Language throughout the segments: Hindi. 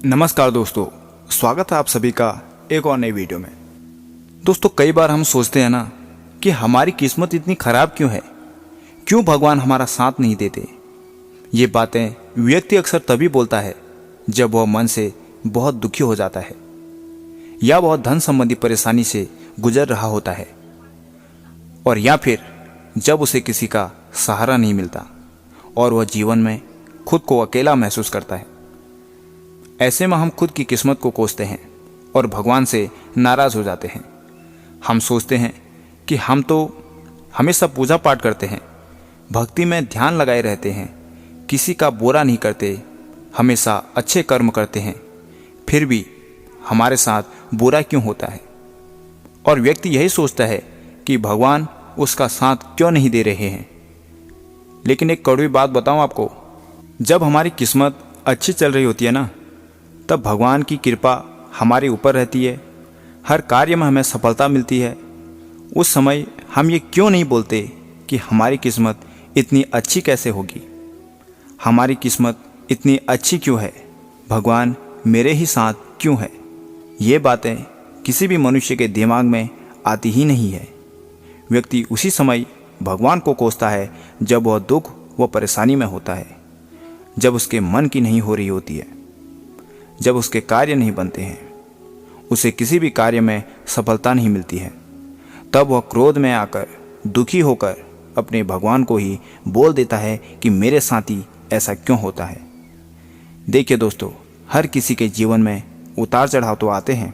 नमस्कार दोस्तों, स्वागत है आप सभी का एक और नई वीडियो में। दोस्तों, कई बार हम सोचते हैं ना कि हमारी किस्मत इतनी खराब क्यों है, क्यों भगवान हमारा साथ नहीं देते। ये बातें व्यक्ति अक्सर तभी बोलता है जब वह मन से बहुत दुखी हो जाता है या बहुत धन संबंधी परेशानी से गुजर रहा होता है, और या फिर जब उसे किसी का सहारा नहीं मिलता और वह जीवन में खुद को अकेला महसूस करता है। ऐसे में हम खुद की किस्मत को कोसते हैं और भगवान से नाराज हो जाते हैं। हम सोचते हैं कि हम तो हमेशा पूजा पाठ करते हैं, भक्ति में ध्यान लगाए रहते हैं, किसी का बुरा नहीं करते, हमेशा अच्छे कर्म करते हैं, फिर भी हमारे साथ बुरा क्यों होता है। और व्यक्ति यही सोचता है कि भगवान उसका साथ क्यों नहीं दे रहे हैं। लेकिन एक कड़वी बात बताऊं आपको, जब हमारी किस्मत अच्छी चल रही होती है ना, तब भगवान की कृपा हमारे ऊपर रहती है, हर कार्य में हमें सफलता मिलती है। उस समय हम ये क्यों नहीं बोलते कि हमारी किस्मत इतनी अच्छी कैसे होगी, हमारी किस्मत इतनी अच्छी क्यों है, भगवान मेरे ही साथ क्यों है। ये बातें किसी भी मनुष्य के दिमाग में आती ही नहीं है। व्यक्ति उसी समय भगवान को कोसता है जब वह दुख व परेशानी में होता है, जब उसके मन की नहीं हो रही होती है, जब उसके कार्य नहीं बनते हैं, उसे किसी भी कार्य में सफलता नहीं मिलती है। तब वह क्रोध में आकर दुखी होकर अपने भगवान को ही बोल देता है कि मेरे साथ ही ऐसा क्यों होता है। देखिए दोस्तों, हर किसी के जीवन में उतार चढ़ाव तो आते हैं,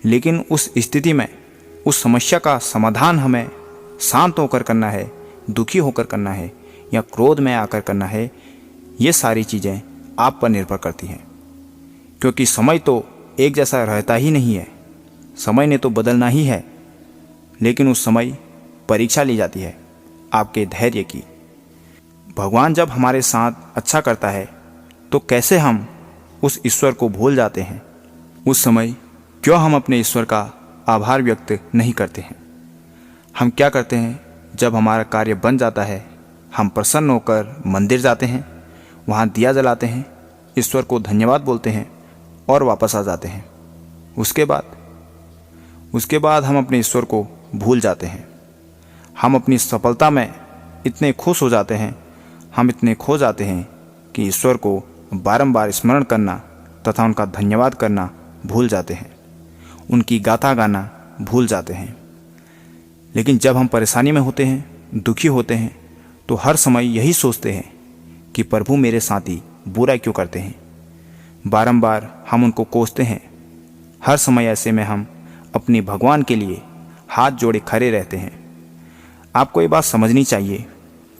लेकिन उस स्थिति में उस समस्या का समाधान हमें शांत होकर करना है, दुखी होकर करना है या क्रोध में आकर करना है, ये सारी चीज़ें आप पर निर्भर करती हैं। क्योंकि समय तो एक जैसा रहता ही नहीं है, समय ने तो बदलना ही है। लेकिन उस समय परीक्षा ली जाती है आपके धैर्य की। भगवान जब हमारे साथ अच्छा करता है तो कैसे हम उस ईश्वर को भूल जाते हैं। उस समय क्यों हम अपने ईश्वर का आभार व्यक्त नहीं करते हैं। हम क्या करते हैं, जब हमारा कार्य बन जाता है हम प्रसन्न होकर मंदिर जाते हैं, वहाँ दिया जलाते हैं, ईश्वर को धन्यवाद बोलते हैं और वापस आ जाते हैं। उसके बाद हम अपने ईश्वर को भूल जाते हैं। हम अपनी सफलता में इतने खुश हो जाते हैं, हम इतने खो जाते हैं कि ईश्वर को बारंबार स्मरण करना तथा उनका धन्यवाद करना भूल जाते हैं, उनकी गाथा गाना भूल जाते हैं। लेकिन जब हम परेशानी में होते हैं, दुखी होते हैं, तो हर समय यही सोचते हैं कि प्रभु मेरे साथी बुरा क्यों करते हैं। बारंबार हम उनको कोसते हैं। हर समय ऐसे में हम अपने भगवान के लिए हाथ जोड़े खड़े रहते हैं। आपको ये बात समझनी चाहिए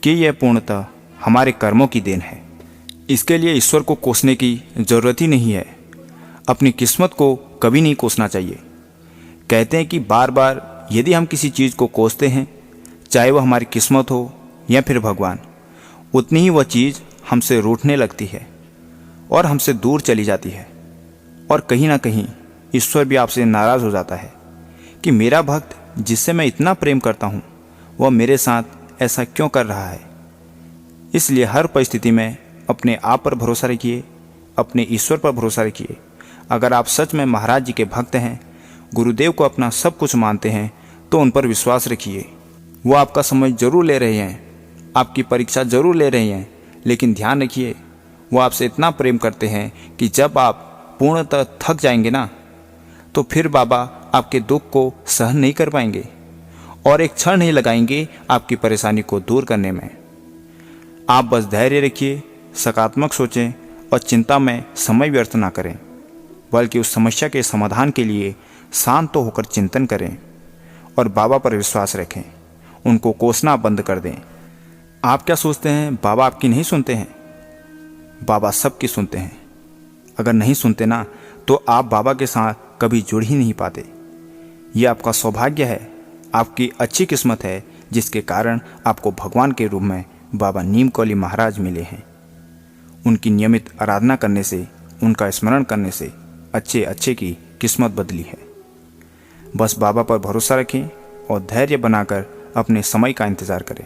कि यह पूर्णतः हमारे कर्मों की देन है। इसके लिए ईश्वर को कोसने की ज़रूरत ही नहीं है। अपनी किस्मत को कभी नहीं कोसना चाहिए। कहते हैं कि बार बार यदि हम किसी चीज़ को कोसते हैं, चाहे वह हमारी किस्मत हो या फिर भगवान, उतनी ही वह चीज़ हमसे रूठने लगती है और हमसे दूर चली जाती है। और कहीं ना कहीं ईश्वर भी आपसे नाराज़ हो जाता है कि मेरा भक्त जिससे मैं इतना प्रेम करता हूँ, वह मेरे साथ ऐसा क्यों कर रहा है। इसलिए हर परिस्थिति में अपने आप पर भरोसा रखिए, अपने ईश्वर पर भरोसा रखिए। अगर आप सच में महाराज जी के भक्त हैं, गुरुदेव को अपना सब कुछ मानते हैं, तो उन पर विश्वास रखिए। वो आपका समय जरूर ले रहे हैं, आपकी परीक्षा जरूर ले रहे हैं, लेकिन ध्यान रखिए वो आपसे इतना प्रेम करते हैं कि जब आप पूर्णतः थक जाएंगे ना, तो फिर बाबा आपके दुख को सहन नहीं कर पाएंगे और एक क्षण नहीं लगाएंगे आपकी परेशानी को दूर करने में। आप बस धैर्य रखिए, सकारात्मक सोचें और चिंता में समय व्यर्थ ना करें, बल्कि उस समस्या के समाधान के लिए शांत होकर चिंतन करें और बाबा पर विश्वास रखें। उनको कोसना बंद कर दें। आप क्या सोचते हैं बाबा आपकी नहीं सुनते हैं? बाबा सबकी सुनते हैं। अगर नहीं सुनते ना, तो आप बाबा के साथ कभी जुड़ ही नहीं पाते। ये आपका सौभाग्य है, आपकी अच्छी किस्मत है, जिसके कारण आपको भगवान के रूप में बाबा नीमकौली महाराज मिले हैं। उनकी नियमित आराधना करने से, उनका स्मरण करने से अच्छे की किस्मत बदली है। बस बाबा पर भरोसा रखें और धैर्य बनाकर अपने समय का इंतज़ार करें।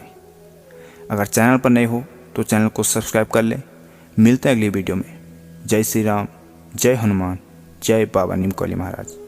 अगर चैनल पर नए हो तो चैनल को सब्सक्राइब कर लें। मिलते हैं अगली वीडियो में। जय श्री राम, जय हनुमान, जय बाबा नीम कौली महाराज।